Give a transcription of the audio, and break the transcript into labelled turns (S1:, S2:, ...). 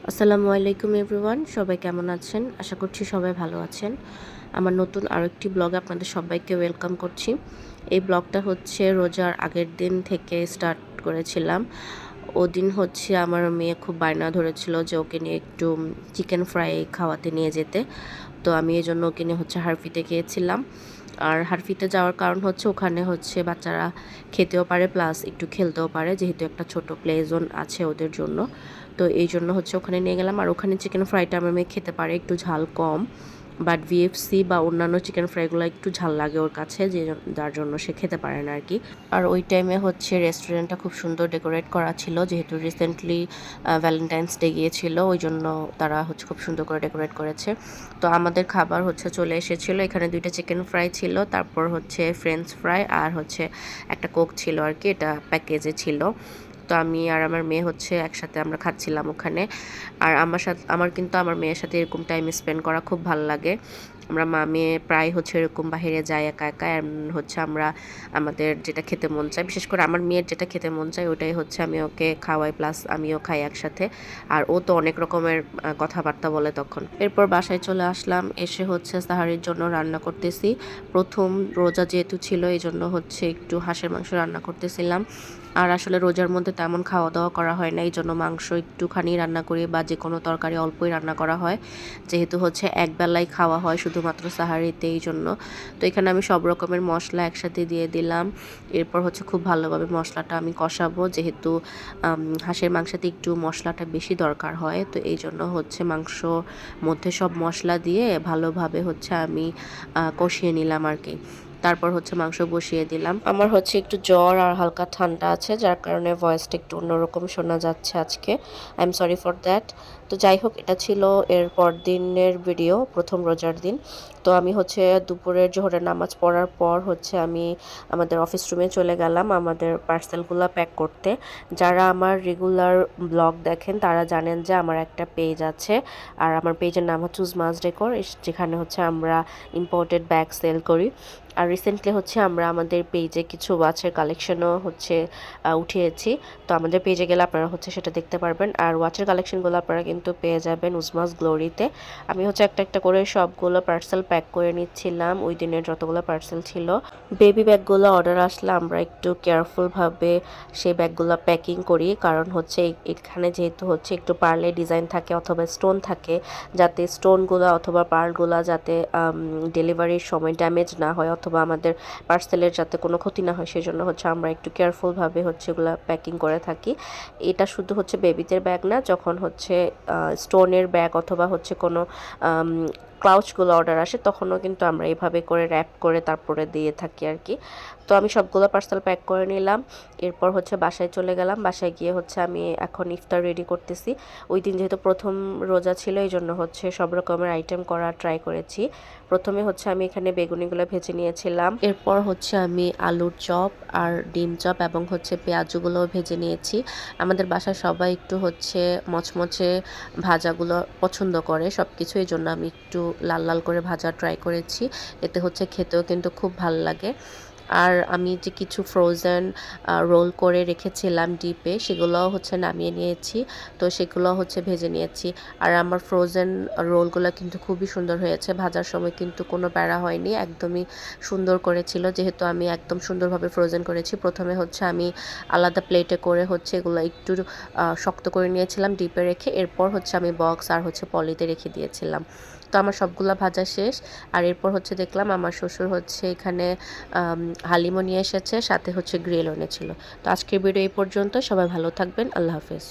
S1: আসসালামু আলাইকুম এভরিওয়ান, সবাই কেমন আছেন? আশা করছি সবাই ভালো আছেন। আমার নতুন আরেকটি ব্লগে আপনাদের সবাইকে ওয়েলকাম করছি। এই ব্লগটা হচ্ছে রোজার আগের দিন থেকে স্টার্ট করেছিলাম। ওদিন হচ্ছে আমার মেয়ে খুব বায়না ধরেছিল যে ওকে নিয়ে একটু চিকেন ফ্রাই খাওয়াতে নিয়ে যেতে। তো আমি এজন্য ওকে নিয়ে হচ্ছে হারফিতে গিয়েছিলাম। আর হারফিতে যাওয়ার কারণ হচ্ছে ওখানে হচ্ছে বাচ্চারা খেতেও পারে প্লাস একটু খেলতেও পারে, যেহেতু একটা ছোট প্লে জোন আছে ওদের জন্য। তো এই জন্য হচ্ছে ওখানে নিয়ে গেলাম। আর ওখানে চিকেন ফ্রাইটা আমার মেয়ে খেতে পারে, একটু ঝাল কম। বাট ভিএফসি বা অন্যান্য চিকেন ফ্রাইগুলো একটু ঝাল লাগে ওর কাছে, যার জন্য সে খেতে পারে না আর কি। আর ওই টাইমে হচ্ছে রেস্টুরেন্টটা খুব সুন্দর ডেকোরেট করা ছিল, যেহেতু রিসেন্টলি ভ্যালেন্টাইন্স ডে গিয়েছিল, ওই জন্য তারা হচ্ছে খুব সুন্দর করে ডেকোরেট করেছে। তো আমাদের খাবার হচ্ছে চলে এসেছিলো। এখানে 2টা চিকেন ফ্রাই ছিল, তারপর হচ্ছে ফ্রেঞ্চ ফ্রাই আর হচ্ছে একটা কোক ছিল আর কি, এটা প্যাকেজে ছিল। তো আমি আর আমার মেয়ে হচ্ছে একসাথে আমরা খাচ্ছিলাম ওখানে। আর আমার কিন্তু আমার মেয়ের সাথে এরকম টাইম স্পেন্ড করা খুব ভালো লাগে। আমরা মা মেয়ে প্রায় হচ্ছে এরকম বাহিরে যাই একা একা, হচ্ছে আমরা আমাদের যেটা খেতে মন চায়, বিশেষ করে আমার মেয়ের যেটা খেতে মন চায় ওটাই হচ্ছে আমি ওকে খাওয়াই, প্লাস আমিও খাই একসাথে। আর ও তো অনেক রকমের কথাবার্তা বলে তখন। এরপর বাসায় চলে আসলাম, এসে হচ্ছে সাহারির জন্য রান্না করতেছি। প্রথম রোজা যেহেতু ছিল এই জন্য হচ্ছে একটু হাঁসের মাংস রান্না করতেছিলাম। আর আসলে রোজার মধ্যে তেমন খাওয়া দাওয়া করা হয় না, এই জন্য মাংস একটুখানি রান্না করি বা যে কোনো তরকারি অল্পই রান্না করা হয়, যেহেতু হচ্ছে একবেলাই খাওয়া হয় শুধুমাত্র সাহারিতে, এই জন্য। তো এখানে আমি সব রকমের মশলা একসাথে দিয়ে দিলাম। এরপর হচ্ছে খুব ভালোভাবে মশলাটা আমি কষাবো, যেহেতু হাঁসের মাংসতে একটু মশলাটা বেশি দরকার হয়, তো এই জন্য হচ্ছে মাংস মধ্যে সব মশলা দিয়ে ভালোভাবে হচ্ছে আমি কষিয়ে নিলাম আর কি। তারপর হচ্ছে মাংস বসিয়ে দিলাম। আমার হচ্ছে একটু জ্বর আর হালকা ঠান্ডা আছে, যার কারণে ভয়েসটা একটু অন্যরকম শোনা যাচ্ছে আজকে। I am sorry for that. তো যাই হোক, এটা ছিল এর পর দিনের ভিডিও, প্রথম রোজার দিন। তো আমি হচ্ছে দুপুরের জোহরের নামাজ পড়ার পর হচ্ছে আমি আমাদের অফিস রুমে চলে গেলাম আমাদের পার্সেলগুলো প্যাক করতে। যারা আমার রেগুলার ব্লগ দেখেন তারা জানেন যে আমার একটা পেজ আছে, আর আমার পেজের নাম হচ্ছে উজমাস ডেকোর, যেখানে হচ্ছে আমরা ইম্পোর্টেড ব্যাগ সেল করি। আর রিসেন্টলি হচ্ছে আমরা আমাদের পেজে কিছু ওয়াচের কালেকশনও হচ্ছে উঠিয়েছি। তো আমাদের পেজে গেলে আপনারা হচ্ছে সেটা দেখতে পারবেন। আর ওয়াচের কালেকশনগুলো আপনারা কিন্তু পেয়ে যাবেন উজমাস গ্লোরিতে। আমি হচ্ছে একটা একটা করে সবগুলো পার্সেল প্যাক করে নিচ্ছিলাম, ওই দিনের যতগুলো পার্সেল ছিল। বেবি ব্যাগগুলো অর্ডার আসলে আমরা একটু কেয়ারফুলভাবে সেই ব্যাগগুলো প্যাকিং করি, কারণ হচ্ছে এখানে যেহেতু হচ্ছে একটু পার্লে ডিজাইন থাকে অথবা স্টোন থাকে, যাতে স্টোনগুলো অথবা পার্লগুলো যাতে ডেলিভারির সময় ড্যামেজ না হয় অথবা আমাদের পার্সেলের যাতে কোনো ক্ষতি না হয়, সেজন্য হচ্ছে আমরা একটু কেয়ারফুলভাবে হচ্ছে এগুলো প্যাকিং করে থাকি। এটা শুধু হচ্ছে বেবিদের ব্যাগ না, যখন হচ্ছে স্টোনের ব্যাগ অথবা হচ্ছে কোনো ক্লাউচগুলো অর্ডার আসে তখনও কিন্তু আমরা এইভাবে করে র্যাপ করে তারপরে দিয়ে থাকি আর কি। তো আমি সবগুলো পার্সেল প্যাক করে নিলাম। এরপর হচ্ছে বাসায় চলে গেলাম। বাসায় গিয়ে হচ্ছে আমি এখন ইফতার রেডি করতেছি। ওই দিন যেহেতু প্রথম রোজা ছিল এই জন্য হচ্ছে সব রকমের আইটেম করা ট্রাই করেছি। প্রথমে হচ্ছে আমি এখানে বেগুনিগুলো ভেজে নিয়েছিলাম, এরপর হচ্ছে আমি আলুর চপ আর ডিম চপ এবং হচ্ছে পেঁয়াজগুলোও ভেজে নিয়েছি। আমাদের বাসায় সবাই একটু হচ্ছে মচমচে ভাজাগুলো পছন্দ করে সব কিছু, এই জন্য আমি একটু লাল লাল করে ভাজা ট্রাই করেছি। এতে হচ্ছে খেতেও কিন্তু খুব ভালো লাগে। আর আমি যে কিছু ফ্রোজেন রোল করে রেখেছিলাম ডিপে, সেগুলোও হচ্ছে নামিয়ে নিয়েছি। তো সেগুলো হচ্ছে ভেজে নিয়েছি। আর আমার ফ্রোজেন রোলগুলো কিন্তু খুবই সুন্দর হয়েছে, ভাজার সময় কিন্তু কোনো প্যারা হয়নি, একদমই সুন্দর করেছিল, যেহেতু আমি একদম সুন্দরভাবে ফ্রোজেন করেছি। প্রথমে হচ্ছে আমি আলাদা প্লেটে করে হচ্ছে এগুলো একটু শক্ত করে নিয়েছিলাম ডিপে রেখে, এরপর হচ্ছে আমি বক্স আর হচ্ছে পলিতে রেখে দিয়েছিলাম। তো আমার সবগুলা ভাজা শেষ। আর এরপর হচ্ছে দেখলাম আমার শ্বশুর হচ্ছে এখানে হালিমও নিয়ে এসেছে, সাথে হচ্ছে গ্রিলও এনেছিল। তো আজকের ভিডিও এই পর্যন্ত, সবাই ভালো থাকবেন, আল্লাহ হাফেজ।